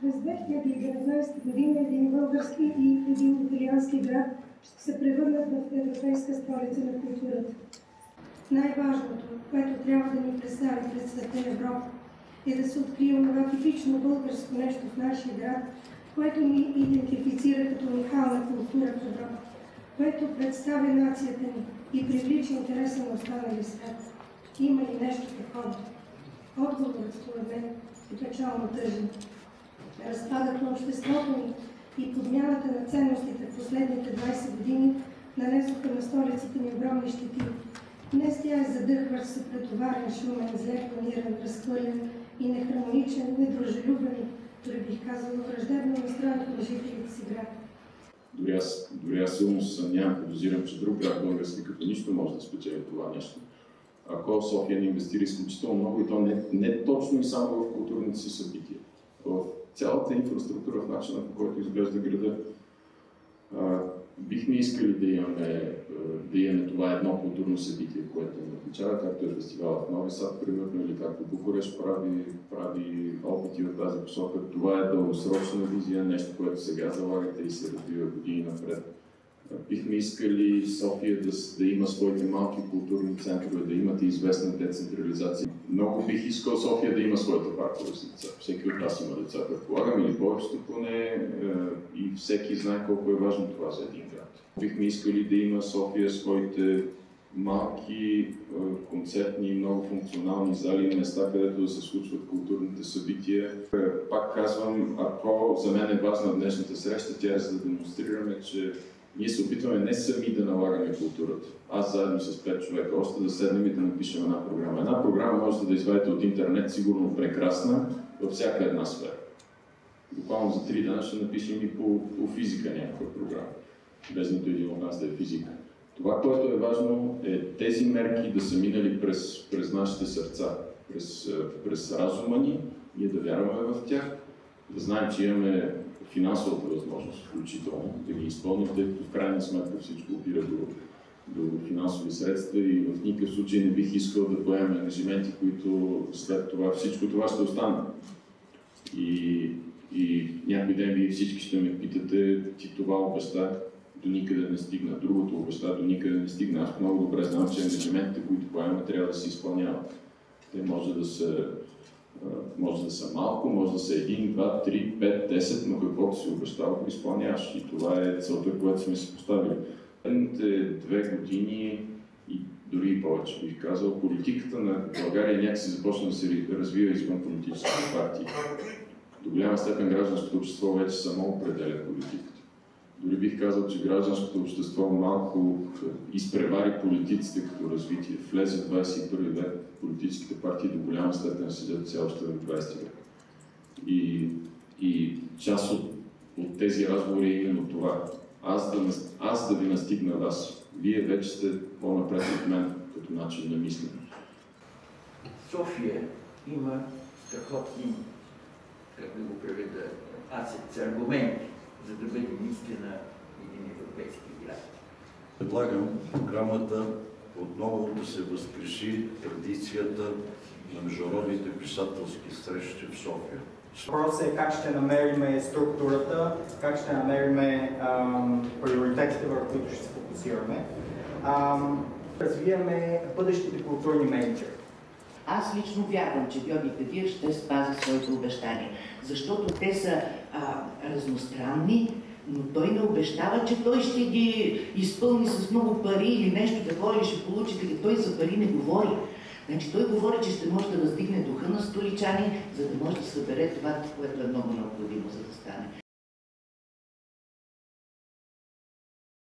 През 2019 година един български и един италиански град ще се превърнат в европейска столица на културата. Най-важното, което трябва да ни представи пред света Европа, е да се открие това типично българско нещо в нашия град, което ни идентифицира като уникална култура в Европа, което представя нацията ни и привлича интереса на останалия свят. Има ли нещо такова? Отговорът, според мен, е печално тъжен. Разпадът на обществото ни и подмяната на ценностите в последните 20 години нанесоха на столицата ни огромни щети. Днес тя е задъхващ се, претоварен, шумен, зле планиран, разхвърлен и нехармоничен, недружелюбен, дори бих казала враждебно настроен на жителите си град. Дори аз силно се съмнявам, подозирам, че друг град български като нищо може да спечели това нещо. Ако София не инвестира изключително много, и то не точно и само в културните си събития, в цялата инфраструктура, в начина, по който изглежда града. Бихме искали да имаме това едно културно събитие, което ни отличава, както е фестивалът в Нови Сад, примерно, или както Букурещ прави опити в тази посока. Това е дългосрочна визия, нещо, което сега залагате и се развива години напред. Бихме искали София да има своите малки културни центрове, да имате известна децентрализация. Много бих искал София да има своите паркове с деца. Всеки от нас има деца, предполагам, или повечето поне, и всеки знае колко е важно това за един град. Бихме искали да има София своите малки концертни, много функционални зали, места, където да се случват културните събития. Пак казвам, ако за мен е важна днешната среща, тя е за да демонстрираме, че ние се опитваме не сами да налагаме културата. Аз заедно с 5 човека още да седнем и да напишем една програма. Една програма можете да извадите от интернет, сигурно прекрасна, във всяка една сфера. Буквално за 3 дена ще напишем и по физика някаква програма, без нито един от нас да е физика. Това, което е важно, е тези мерки да са минали през нашите сърца, през разума ни, ние да вярваме в тях, да знаем, че имаме финансовата възможност, включително, да ги изпълним, тъй като в крайна сметка всичко опира до финансови средства и в никакъв случай не бих искал да поемем ангажименти, които след това всичко това ще остане. И някой ден вие всички ще ме питате, ти това обеща до никъде не стигна, другото обеща до никъде не стигна. Аз много добре знам, че ангажиментите, които поемаме, трябва да се изпълняват. Те може да са малко, може да са 1, 2, 3, 5, 10, но каквото си обещава, го изпълняваш. И това е целта, която сме си поставили. Последните 2 години и дори и повече, бих казал, политиката на България някакси започна да се развива извън политическите партии. До голяма степен гражданското общество вече само определя политиката. Дори бих казал, че гражданското общество малко изпревари политиците като развитие. Влезе в 21 век, политическите партии до голяма степен седят все още в 20 век. И част от тези разговори е именно това. Аз да ви настигна вас. Вие вече сте по-напред от мен като начин на мислене. София има страхотни, как да го преведа, аргументи, за да бъде наистина един европейски град. Предлагам програмата отново да се възкреши традицията на международните писателски срещи в София. Въпросът е как ще намерим структурата, как ще намерим приоритетите, върху които ще се фокусираме. Развиваме бъдещите културни менеджери. Аз лично вярвам, че Георги Кадиев ще спази своите обещания, защото те са разностранни, но той не обещава, че той ще ги изпълни с много пари или нещо такова, или ще получи, той за пари не говори. Значи той говори, че ще може да въздигне духа на столичани, за да може да събере това, което е много необходимо, за да стане.